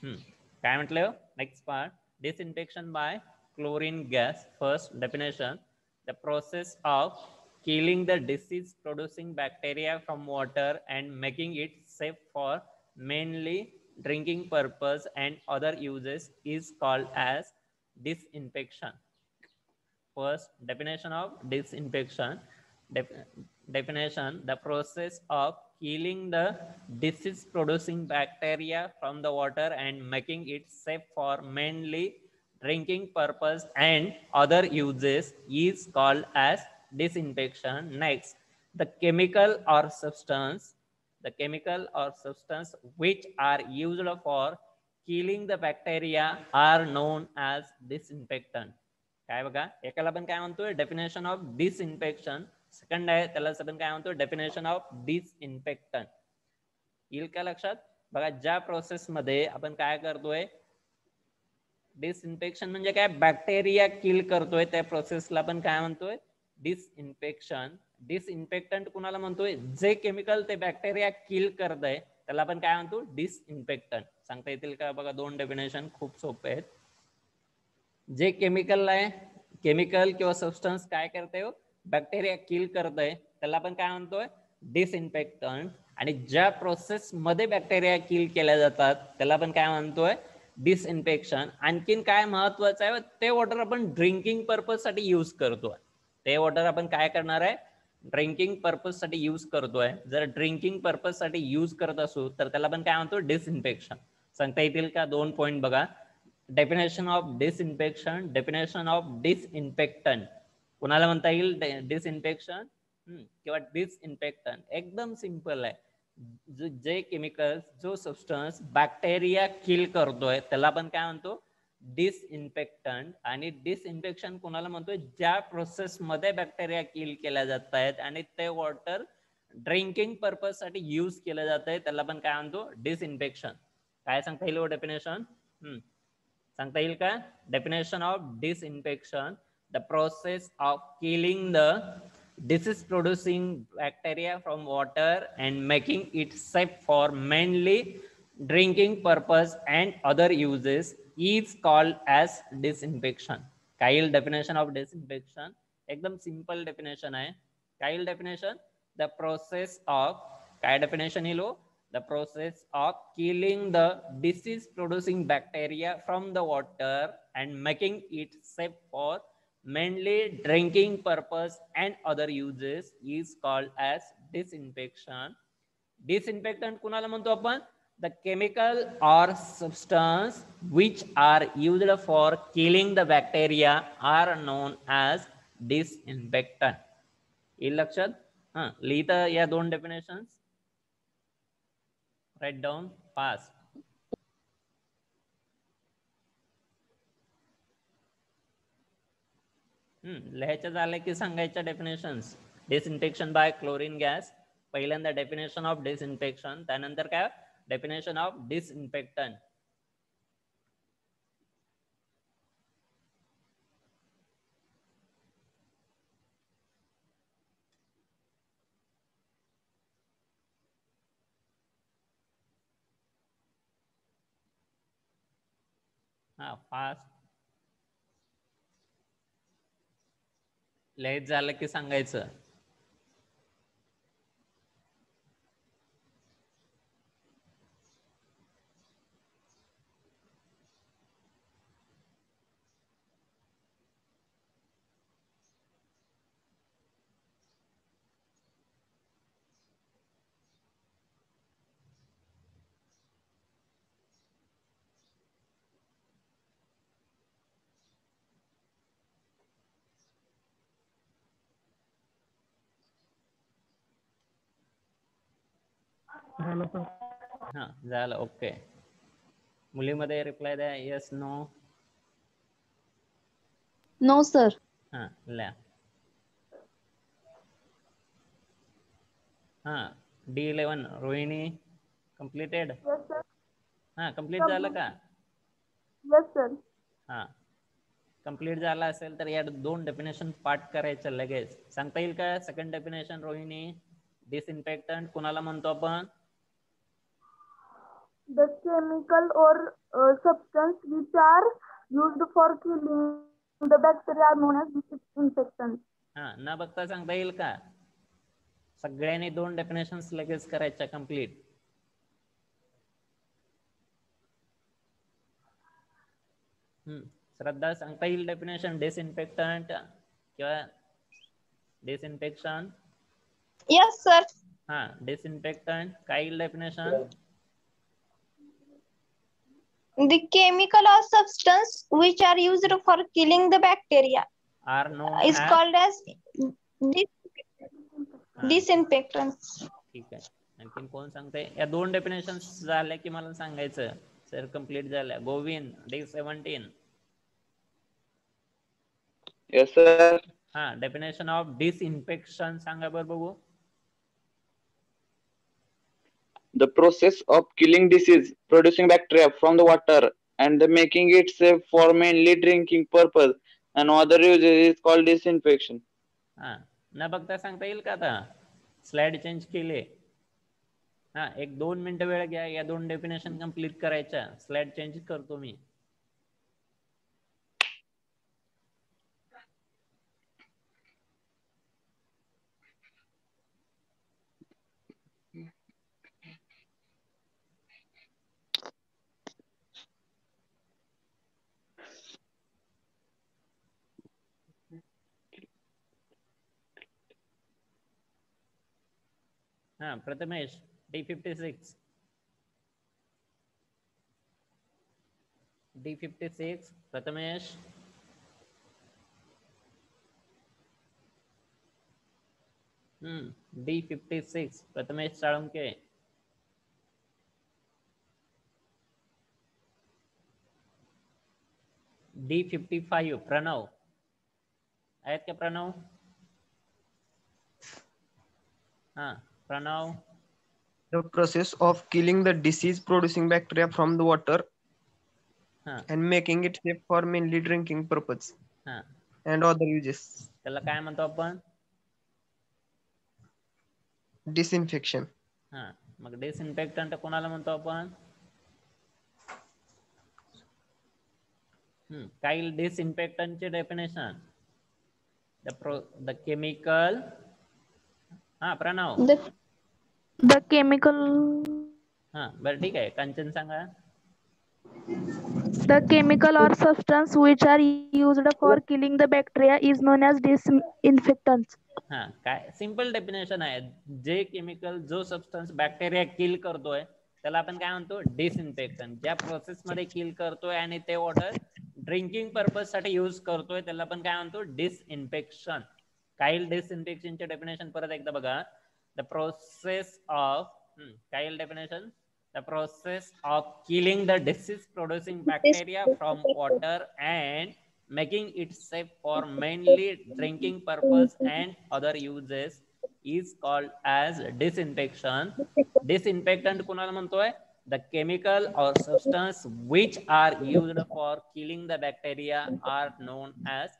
काय म्हटलं next part, disinfection by chlorine gas. First definition, the process of killing the disease producing bacteria from water and making it safe for mainly drinking purpose and other uses is called as disinfection. First definition of disinfection. Definition, the process of killing the disease producing bacteria from the water and making it safe for mainly drinking purpose and other uses is called as disinfection. Next, the chemical or substance which are used for killing the bacteria are known as disinfectant. काय बघा, एकाला पण काय म्हणतोय definition of disinfection, second आहे त्याला आपण काय म्हणतोय डेफिनेशन ऑफ डिसइन्फेक्टंट. येईल का लक्षात? बघा, ज्या प्रोसेस मध्ये आपण काय करतोय, डिसइन्फेक्शन म्हणजे काय, बॅक्टेरिया किल करतोय, त्या प्रोसेसला आपण काय म्हणतोय डिसइन्फेक्शन. डिसइन्फेक्टंट कुणाला म्हणतोय, जे केमिकल ते बॅक्टेरिया किल करतंय त्याला आपण काय म्हणतो डिसइन्फेक्टंट. सांगता येतील का? बघा, दोन डेफिनेशन खूप सोपे आहेत. जे केमिकल आहे, केमिकल किंवा सबस्टन्स काय करते हो, बॅक्टेरिया किल करतंय त्याला आपण काय म्हणतोय डिसइन्फेक्टंट. आणि ज्या प्रोसेस मध्ये बॅक्टेरिया किल केल्या जातात त्याला आपण काय म्हणतोय डिसइन्फेक्शन. आणखीन काय महत्वाचं आहे, ते वॉटर आपण ड्रिंकिंग पर्पज साठी यूज करतोय. ते वॉटर आपण काय करणार आहे, ड्रिंकिंग पर्पज साठी यूज करतोय. जर ड्रिंकिंग पर्पज साठी यूज करत असू तर त्याला आपण काय म्हणतो डिसइन्फेक्शन. सांगता येतील का? दोन पॉइंट बघा, definition of disinfection, definition of disinfectant. कुणाला म्हणता येईल डिसइन्फेक्शन किंवा डिसइन्फेक्टंट? एकदम सिंपल आहे. जे केमिकल, जो सबस्टन्स बॅक्टेरिया किल करतोय त्याला आपण काय म्हणतो डिसइन्फेक्टंट. आणि डिसइन्फेक्शन कोणाला म्हणतोय, ज्या प्रोसेस मध्ये बॅक्टेरिया किल केल्या जात आहेत आणि ते वॉटर ड्रिंकिंग पर्पज साठी यूज केलं जात आहे त्याला आपण काय म्हणतो डिसइन्फेक्शन. काय सांगता येईल डेफिनेशन? सांगता येईल का? Definition of disinfection, the process of killing the disease producing bacteria from water and making it safe for mainly drinking purpose and other uses is called as disinfection. काय येईल डेफिनेशन ऑफ डिसइन्फेक्शन? एकदम simple definition आहे. काय येईल definition? The process of, काय definition येईल हो, the process of killing the disease producing bacteria from the water and making it safe for mainly drinking purpose and other uses is called as disinfection. Disinfectant कुणाला म्हणतो आपण? The chemical or substance which are used for killing the bacteria are known as disinfectant. येईल लक्षात? लिहिता या दोन definitions, write down fast. लिहायचं झालं की सांगायच्या definitions. Disinfection by chlorine gas, पहिल्यांदा डेफिनेशन ऑफ डिसइन्फेक्शन, त्यानंतर काय डेफिनेशन ऑफ डिसइन्फेक्टंट. फास्ट लिहायचं झालं की सांगायचं. झालं. ओके, मुलीमध्ये रिप्लाय द्या, येस नो. No sir. लिहा. D11 Rohini completed. कंप्लीट झालं का? Yes sir. कंप्लीट झाला असेल तर या दोन डेफिनेशन पाठ करायचं लगेच. सांगता येईल का सेकंड डेफिनेशन रोहिणी? डिसइन्फेक्टंट कुणाला म्हणतो आपण? The chemical or substance which are used for killing the bacteria are known as disinfectants. हा, न बघता सांगता येईल का? सगळ्यांनी 2 डेफिनेशन्स लगेच करायच्या कंप्लीट. श्रद्धा सांगता येईल डेफिनेशन डिसइन्फेक्टंट किंवा डिसइन्फेक्शन? Yes, sir. हा, डिसइन्फेक्टंट काय येईल definition? The chemical or substance which are used for killing the bacteria are known is as? called as disinfectants. ठीक आहे. आणखीन कोण सांगते? या 2 डेफिनेशन्स झाल्या की मला सांगायचं. सर कंप्लीट झाल्या. गोविंद D17. Yes, sir. हा, डेफिनेशन ऑफ डिसइन्फेक्शन सांगा बरं बघू. The process of killing disease, producing bacteria from the water, and making it safe for mainly drinking purpose and other uses is called disinfection. हा, न बघता सांगता येईल का आता? स्लाइड चेंज केले. हा, एक 2 मिनिटं वेळ घ्या. या 2 डेफिनेशन कंप्लीट करायच्या. स्लाइड चेंज करतो मी. हा, Prathamesh D56. D56 Prathamesh. D56 Prathamesh Salunke. D55 Pranab. आहेत का प्रणव? हा, Pranab. The process of killing the disease producing bacteria from the water हा, and making it safe for mainly drinking purpose हा, and other uses. त्याला काय म्हणतो आपण? Disinfection. हा, मग डिसइन्फेक्टंट कोणाला म्हणतो आपण? काही डिसइन्फेक्टंटचे डेफिनेशन. The chemical. हा, प्रणव. The chemical. हा, बरं ठीक आहे. कांचन सांगा. The chemical or substance which are used for killing the bacteria is known as disinfectants. हा, काय सिंपल डेफिनेशन आहे. जे केमिकल जो सबस्टन्स बॅक्टेरिया किल करतोय त्याला आपण काय म्हणतो? डिसइन्फेक्टंट. ज्या प्रोसेस मध्ये किल करतोय आणि ते वॉटर ड्रिंकिंग पर्पज साठी यूज करतोय त्याला आपण काय म्हणतो? डिसइन्फेक्शन. काही डिसइन्फेक्शनचे डेफिनेशन परत एकदा बघा. द प्रोसेस ऑफ काही definition. The process of killing the disease producing bacteria from water and making it safe for mainly drinking purpose and other uses is called as disinfection. Disinfectant कोणाला म्हणतोय? The chemical or substance which are used for killing the bacteria are known as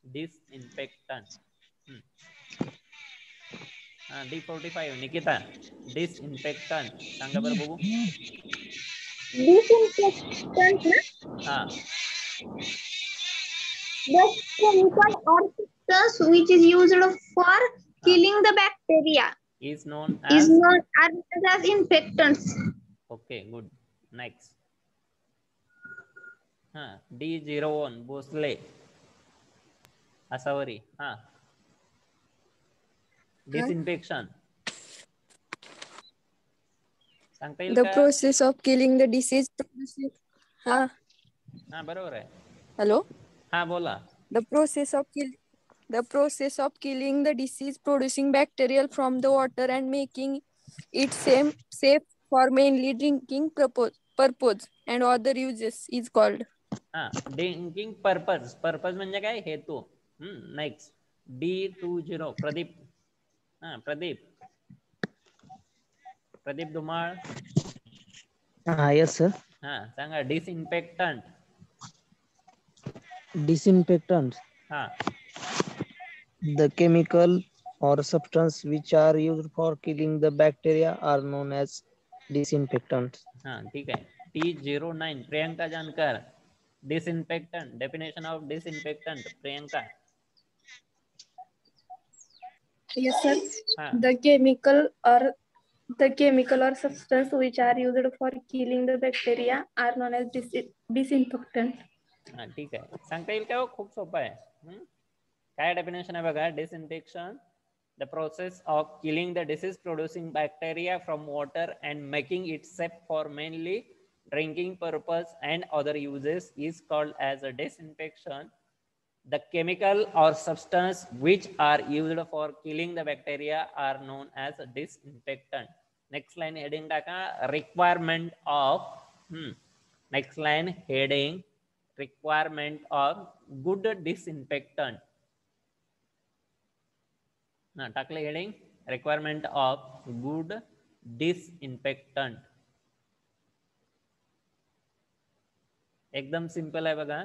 disinfectant. D45 Nikita. Disinfectant सांगा बरं बघू. Disinfectant, हा, the chemical or substance which is used for killing the bacteria is known is as. known as infectants. Okay, good. Next. हा, D01 Bhosale. Asavari. हा, disinfection सांगता येईल The का? process of killing the disease producing. हा, बरोबर आहे. Hello. हा, बोला. The process of killing the disease producing bacterial from the water and making it safe for mainly drinking purpose and other uses is called. हा, drinking purpose. Purpose म्हणजे काय? हेतू. Next. D20 Pradeep. हा, प्रदीप धुमाळ. Yes, sir. हा, सांगा. Disinfectant. Disinfectants. हा, The chemical or substance which are used for killing the bacteria are known as disinfectants. हाँ ठीक है. T09 Priyanka Jankar. Disinfectant, definition of disinfectant, Priyanka. Yes, sir. हाँ The chemical or substance which are used for killing the bacteria are known as disinfectant. हाँ ठीक आहे. सांगता येईल का हो? खूप सोपं आहे. काय डेफिनेशन आहे बघा. Disinfection, the process of killing the disease producing bacteria from water and making it safe for mainly drinking purpose and other uses is called as a disinfection. The chemical or substance which are used for killing the bacteria are known as a disinfectant. Next line heading taka requirement of next line heading requirement of good disinfectant. टाकले heading requirement of good disinfectant. एकदम simple आहे बघा.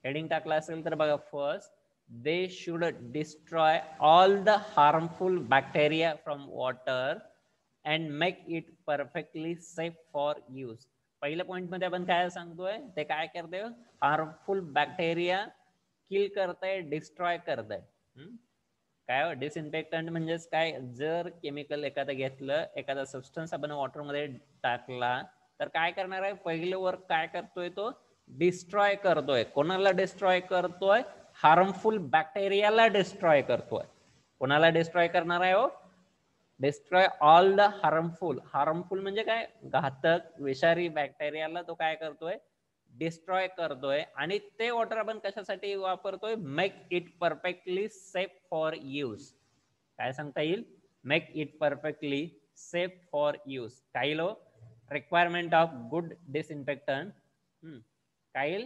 Heading टाकला असेल तर बघा. First, they should destroy all the harmful bacteria from water and make it perfectly safe for use. पहिल्या point मध्ये आपण काय सांगतोय, ते काय करतोय, हार्मफुल बॅक्टेरिया किल करताय, डिस्ट्रॉय करताय. काय डिसइन्फेक्टंट म्हणजेच काय, जर केमिकल एखादं घेतलं, एखादा सबस्टन्स आपण वॉटरमध्ये टाकला तर काय करणार आहे, पहिलं वर्क काय करतोय, तो डिस्ट्रॉय करतोय. कोणाला डिस्ट्रॉय करतोय, हार्मफुल बॅक्टेरियाला डिस्ट्रॉय करतोय. कोणाला डिस्ट्रॉय करणार आहे हो, destroy all the harmful. Harmful म्हणजे काय, घातक विषारी बॅक्टेरियाला तो काय करतोय, डिस्ट्रॉय करतोय. आणि ते वॉटर आपण कशासाठी वापरतोय, make it perfectly safe for use. काय सांगता येईल, make it perfectly safe for use. काही low requirement of good disinfectant. काही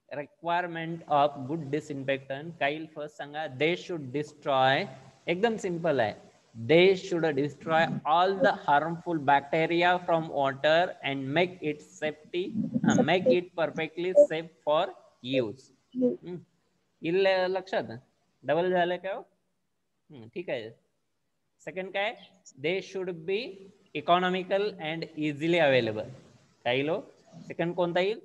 रिक्वायरमेंट ऑफ गुड डिसइन्फेक्टंट. काही फर्स्ट सांगा, दे शुड डिस्ट्रॉय. एकदम सिंपल आहे. They should destroy all the harmful bacteria from water and make it perfectly safe for use. लक्षात double झालं का? ठीक आहे. सेकंड काय, they should be economical and easily available. काही लोक सेकंड कोणता येईल,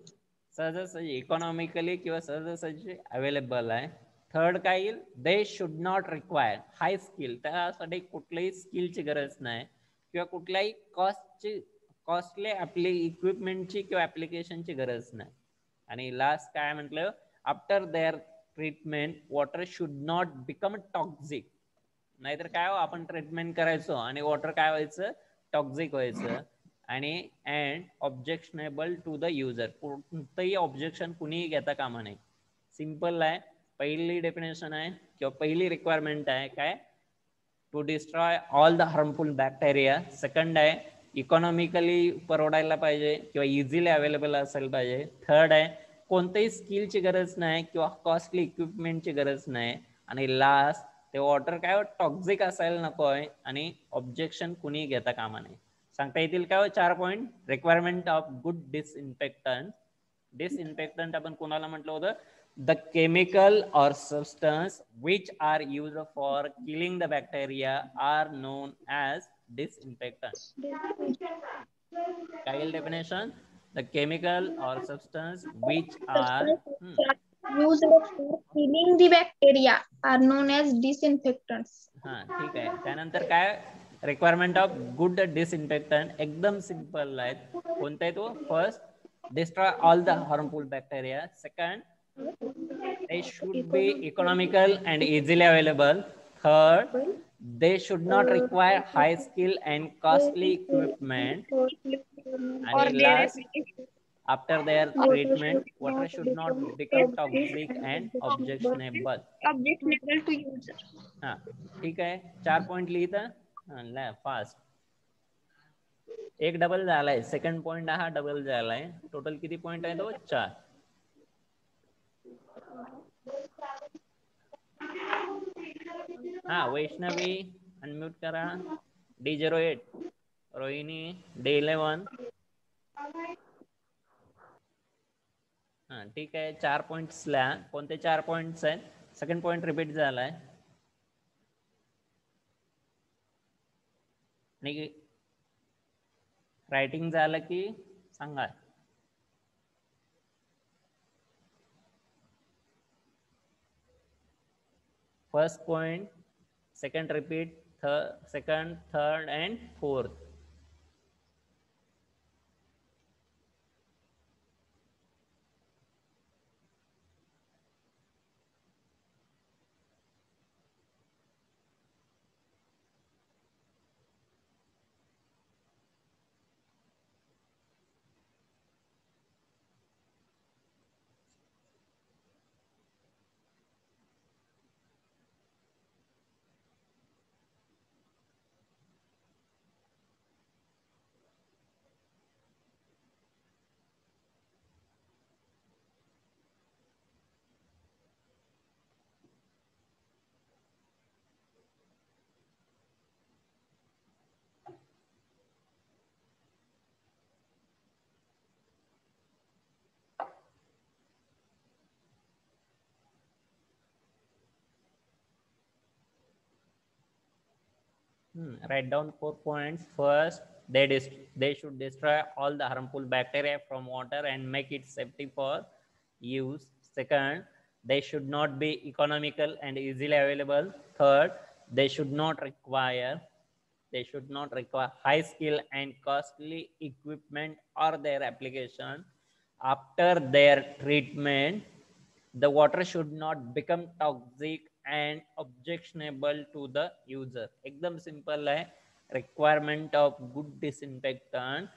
सहजासहजी इकॉनॉमिकली किंवा सहजासहजी अवेलेबल आहे. थर्ड काय येईल, they should not require high skill. त्यासाठी कुठल्याही स्किलची गरज नाही किंवा कुठल्याही कॉस्टली आपली इक्विपमेंटची किंवा ऍप्लिकेशनची गरज नाही. आणि लास्ट काय म्हटलं, after their treatment water should not become toxic. नाहीतर काय हो, आपण ट्रीटमेंट करायचो आणि वॉटर काय व्हायचं, टॉक्झिक व्हायचं. आणि and objectionable to the user. कोणतंही ऑब्जेक्शन कुणीही घेता कामा नये. सिंपल आहे. पहिली डेफिनेशन आहे किंवा पहिली रिक्वायरमेंट आहे काय, to destroy all the harmful bacteria. Second आहे, इकॉनॉमिकली परवडायला पाहिजे किंवा इझिली अवेलेबल असायला पाहिजे. थर्ड आहे, कोणत्याही स्किलची गरज नाही किंवा कॉस्टली इक्विपमेंटची गरज नाही. आणि लास्ट, ते वॉटर काय टॉक्झिक असायला नको आहे आणि ऑब्जेक्शन कुणी घेता कामा नये. सांगता येतील काय 4 point. Requirement of good disinfectant. Disinfectant आपण कोणाला म्हटलं होतं, the chemical or substance which are used for killing the bacteria are known as disinfectant. Kyle definition, the chemical or substance which are used for killing the bacteria are known as disinfectants. ठीक आहे. त्यानंतर काय, requirement of good disinfectant. एकदम simple आहेत. कोणता आहे तो, first, destroy all the harmful bacteria. Second, they should be economical and easily available. Third, they should not require high skill and costly equipment. And last, after their treatment, water should not become toxic and objectionable. Objectionable to user. हाँ ठीक आहे. 4 point लिहिता fast. एक double झालाय, second point हा double झालाय. Total किती point आहे तो, 4. हा वैष्णवी अनम्यूट करा. D08 Rohini, D11. हा ठीक आहे. 4 पॉइंट्स ला कोणते 4 पॉइंट्स आहेत, सेकंड पॉइंट रिपीट झालाय. रायटिंग झालं की सांगा. First point, second repeat, second, third and fourth. Write down 4 points. First, they should destroy all the harmful bacteria from water and make it safety for use. Second, they should not be economical and easily available. Third, they should not require high skill and costly equipment or their application. After their treatment, the water should not become toxic and objectionable to the user. एकदम simple है. Requirement of good disinfectant.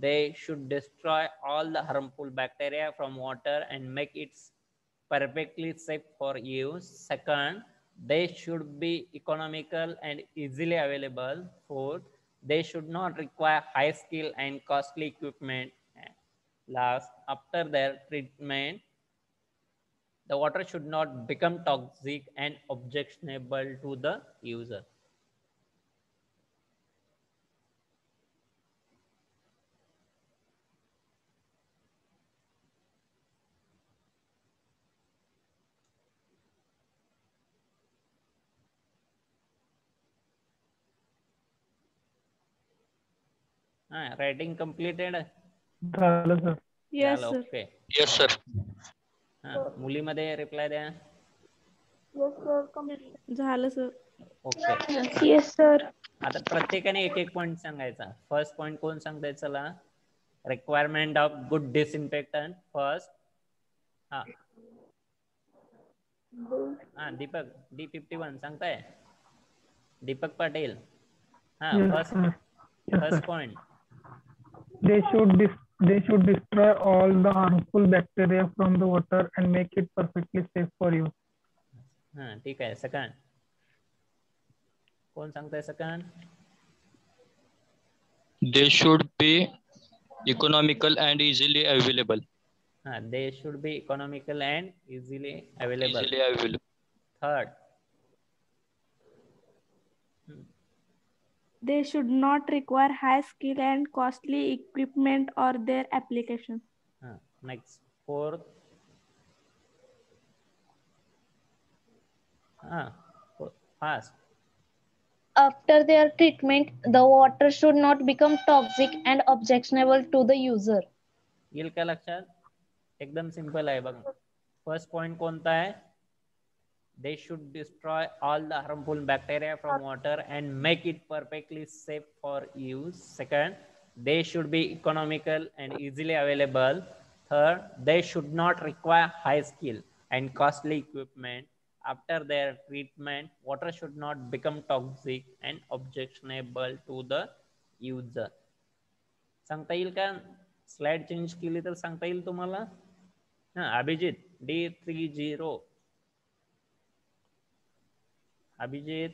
They should destroy all the harmful bacteria from water and make it perfectly safe for use. Second, they should be economical and easily available. Fourth, they should not require high skill and costly equipment. Last, after their treatment, the water should not become toxic and objectionable to the user. Writing completed? झालं sir. Yes, sir. Okay. Yes, sir. मुलीमध्ये reply द्या. Yes, sir. Complete. झालं sir. Okay. Yes, sir. आता प्रत्येकाने एक एक point सांगायचा. First point कोण सांगताय? चला, requirement of good disinfectant first. Deepak D51 सांगताय. Deepak Patil. First point. They should destroy all the harmful bacteria from the water and make it perfectly safe for use. ठीक आहे. सेकंड कोण सांगताय? Second. They should be economical and easily available. They should be economical and easily available. Third. They should not require high skill and costly equipment or their application. Next. Fourth. Fast. After their treatment, the water should not become toxic and objectionable to the user. येईल का लक्षात? एकदम simple आहे बघा. First point कोणता आहे? They should destroy all the harmful bacteria from water and make it perfectly safe for use. Second, they should be economical and easily available. Third, they should not require high skill and costly equipment. After their treatment, water should not become toxic and objectionable to the user. सांगता येईल का? Slide change केली तर सांगता येईल तुम्हाला? Abhijit D30. Abhijit.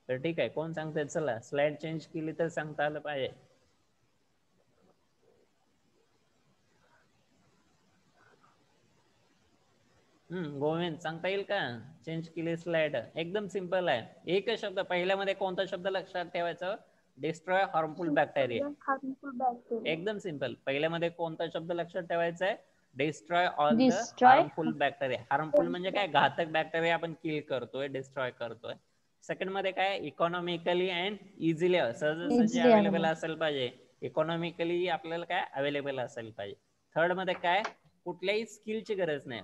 तर ठीक आहे. कोण सांगताय? चला, स्लाइड चेंज केली तर सांगता आलं पाहिजे. गोविंद सांगता येईल का? चेंज केली स्लाइड. एकदम सिंपल आहे. एकच शब्द. पहिल्यामध्ये कोणता शब्द लक्षात ठेवायचा? Destroy harmful bacteria. एकदम सिंपल. पहिल्यामध्ये कोणता शब्द लक्षात ठेवायचा आहे? Destroy all the harmful bacteria. Harmful म्हणजे काय? घातक बॅक्टेरिया आपण किल करतोय, डिस्ट्रॉय करतोय. सेकंड मध्ये काय इकॉनॉमिकली अँड इझिली सहजासहजी Easily अवेलेबल available. असायला पाहिजे. इकॉनॉमिकली आपल्याला काय अवेलेबल असायला पाहिजे. थर्ड मध्ये काय कुठल्याही स्किलची गरज नाही.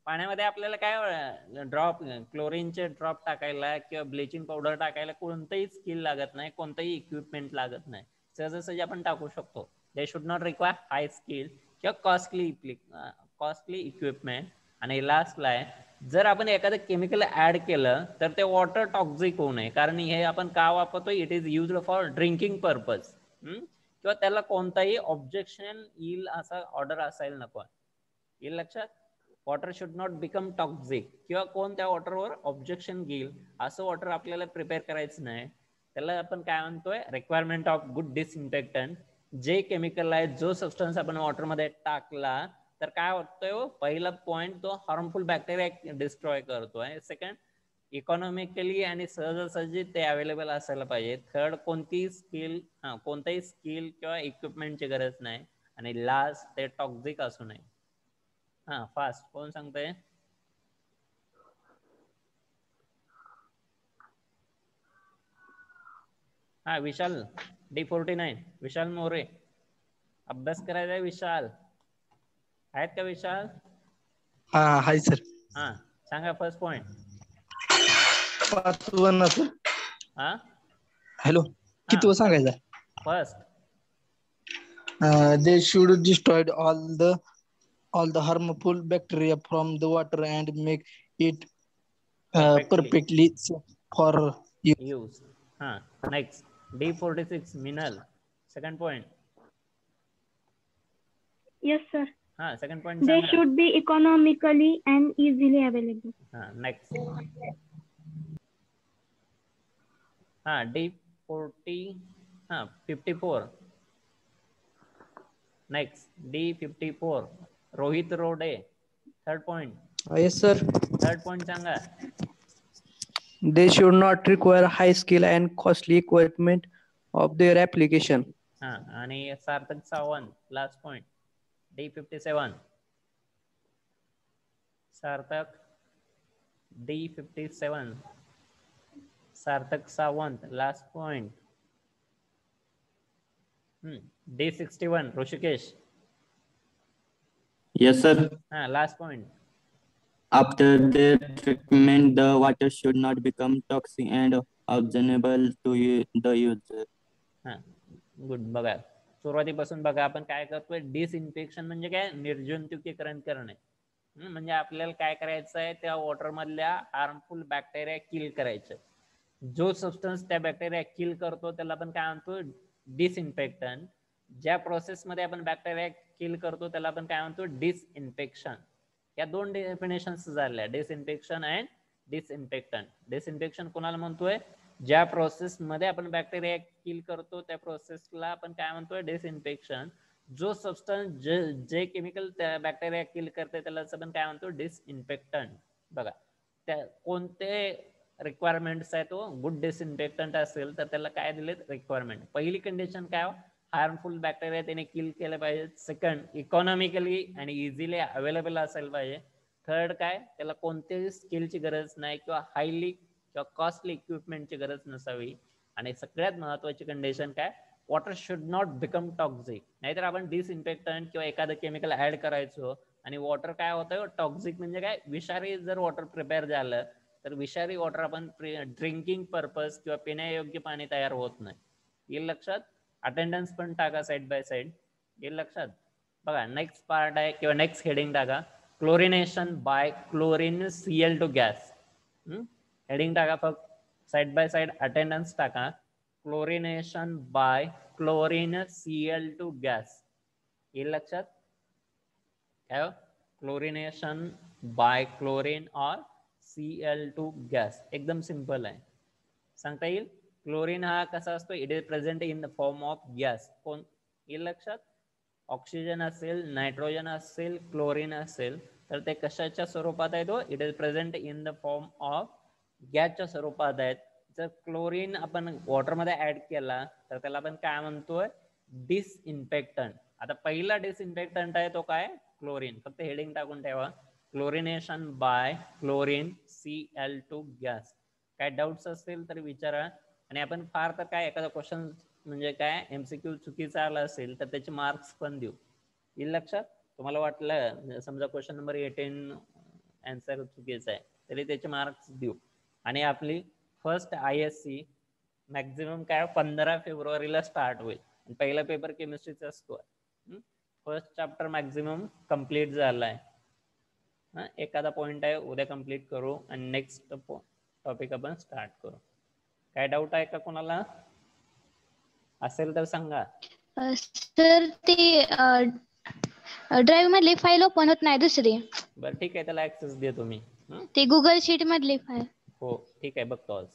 पाण्यामध्ये आपल्याला काय ड्रॉप क्लोरीनचे ड्रॉप टाकायला किंवा ब्लिचिंग पावडर टाकायला कोणतंही स्किल लागत नाही, कोणतंही इक्विपमेंट लागत नाही. सहजासहजी आपण टाकू शकतो. They should not require high skill किंवा कॉस्टली इक्विपमेंट. आणि लास्टला आहे जर आपण एखादं केमिकल ऍड केलं तर ते वॉटर टॉक्झिक होऊ नये, कारण हे आपण का वापरतो, it is used for drinking purpose. किंवा त्याला कोणताही ऑब्जेक्शन येईल असा ऑर्डर असायला नको. येईल लक्षात. Water should not become toxic किंवा कोण त्या वॉटरवर ऑब्जेक्शन घेईल असं वॉटर आपल्याला प्रिपेअर करायचं नाही. त्याला आपण काय म्हणतोय रिक्वायरमेंट ऑफ गुड डिसइन्फेक्टंट. जे केमिकल आहे जो सबस्टन्स आपण वॉटरमध्ये टाकला तर काय होतोय, पहिला पॉइंट तो हार्मफुल बॅक्टेरिया डिस्ट्रॉय करतोय. सेकंड इकॉनॉमिकली आणि सहजासहजी ते अवेलेबल असायला पाहिजे. थर्ड कोणताही स्किल किंवा इक्विपमेंटची गरज नाही. आणि लास्ट ते टॉक्झिक असू नये. फास्ट कोण सांगतंय? विशाल D49, विशाल मोरे. अभ्यास करायचा आहे विशाल. आहेत का विशाल? Hi sir. सांगा फर्स्ट पॉइंट. हॅलो, किती सांगायचं? First they should destroy all the harmful bacteria from the water and make it perfectly safe for use. Next D46 Minal. Second point. Yes sir. Second point. They should be economically and easily available. Next. D54. Next D54 Rohit Rode. Third point. Yes sir. Third point सांगा. They should not require high skill and costly equipment of their application. आणि Sarthak Sawant last point D57. Sarthak D57 Sarthak Sawant last point. D61 Hrishikesh. Yes sir. Last point. After their treatment, the water should not become toxic and objectionable to the user. Good. बघा सुरुवातीपासून बघा आपण काय करतोय. Disinfection म्हणजे काय, निर्जंतुकीकरण करणे. म्हणजे आपल्याला काय करायचं आहे, त्या वॉटर मधल्या हार्मफुल बॅक्टेरिया किल करायचे. जो सबस्टन्स त्या बॅक्टेरिया किल करतो त्याला आपण काय म्हणतो, डिसइन्फेक्टंट. ज्या प्रोसेसमध्ये आपण बॅक्टेरिया किल करतो त्याला आपण काय म्हणतो, डिसइन्फेक्शन. या दोन डेफिनेशन्स झाल्या, डिसइन्फेक्शन अँड डिसइन्फेक्टंट. डिसइन्फेक्शन कोणाला म्हणतोय, ज्या प्रोसेस मध्ये आपण बॅक्टेरिया किल करतो त्या प्रोसेसला आपण काय म्हणतोय, डिसइन्फेक्शन. जो सबस्टन्स जे केमिकल त्या बॅक्टेरिया किल करते त्याला आपण काय म्हणतो, डिसइन्फेक्टंट. बघा त्या कोणते रिक्वायरमेंट्स आहे, तो गुड डिसइन्फेक्टंट असेल तर त्याला काय दिले रिक्वायरमेंट. पहिली कंडिशन काय, हार्मफुल बॅक्टेरिया त्याने किल केले पाहिजे. सेकंड इकॉनॉमिकली आणि इझिली अवेलेबल असायला पाहिजे. थर्ड काय, त्याला कोणत्याही स्किलची गरज नाही किंवा हायली किंवा कॉस्टली इक्विपमेंटची गरज नसावी. आणि सगळ्यात महत्वाची कंडिशन काय, water should not become toxic. नाहीतर आपण डिसइन्फेक्टंट किंवा एखादं केमिकल ऍड करायचो आणि वॉटर काय होतं, टॉक्झिक म्हणजे काय, विषारी जर वॉटर प्रिपेअर झालं तर विषारी वॉटर आपण ड्रिंकिंग पर्पज किंवा पिण्यायोग्य पाणी तयार होत नाही. येईल लक्षात. अटेंडन्स पण टाका साइड बाय साइड. येईल लक्षात. बघा नेक्स्ट पार्ट आहे किंवा नेक्स्ट हेडिंग टाका, chlorination by chlorine Cl2 gas. Heading टाका फक्त साइड बाय साइड अटेंडन्स टाका. Chlorination by chlorine Cl2 gas. येईल लक्षात. काय क्लोरिनेशन बाय क्लोरीन और Cl2 गॅस. एकदम सिंपल आहे, सांगता येईल. क्लोरीन हा कसा असतो, it is present in the form of gas. कोण येईल लक्षात. ऑक्सिजन असेल, नायट्रोजन असेल, क्लोरीन असेल तर ते कशाच्या स्वरूपात आहे, तो it is present in the form of गॅसच्या स्वरूपात आहेत. जर क्लोरीन आपण वॉटरमध्ये ऍड केला तर त्याला आपण काय म्हणतोय, डिसइन्फेक्टंट. आता पहिला डिसइन्फेक्टंट आहे तो काय, क्लोरीन. फक्त हेडिंग टाकून ठेवा, chlorination by chlorine Cl2 gas. काय डाऊट्स असतील तर विचारा. आणि आपण फार तर काय एखादा क्वेश्चन म्हणजे काय MCQ चुकीचा आला असेल तर त्याचे मार्क्स पण देऊ. येईल लक्षात? तुम्हाला वाटलं समजा क्वेश्चन नंबर 18 आन्सर चुकीचा आहे तरी त्याचे मार्क्स देऊ. आणि आपली फर्स्ट ISC मॅक्झिमम काय 15 फेब्रुवारीला स्टार्ट होईल. पहिला पेपर केमिस्ट्रीचा असतो. फर्स्ट चॅप्टर मॅक्झिमम कम्प्लीट झालाय. एखादा पॉइंट आहे उद्या कम्प्लीट करू आणि नेक्स्ट टॉपिक आपण स्टार्ट करू. काय डाऊट आहे का कोणाला? असेल तर सांगा. सर ते ड्राईव्ह मधली फाईल ओपन होत नाही दुसरी. बरं ठीक आहे, त्याला ऍक्सेस देतो मी. ते गुगल शीट मधली फाईल. हो ठीक आहे, बघतो आज.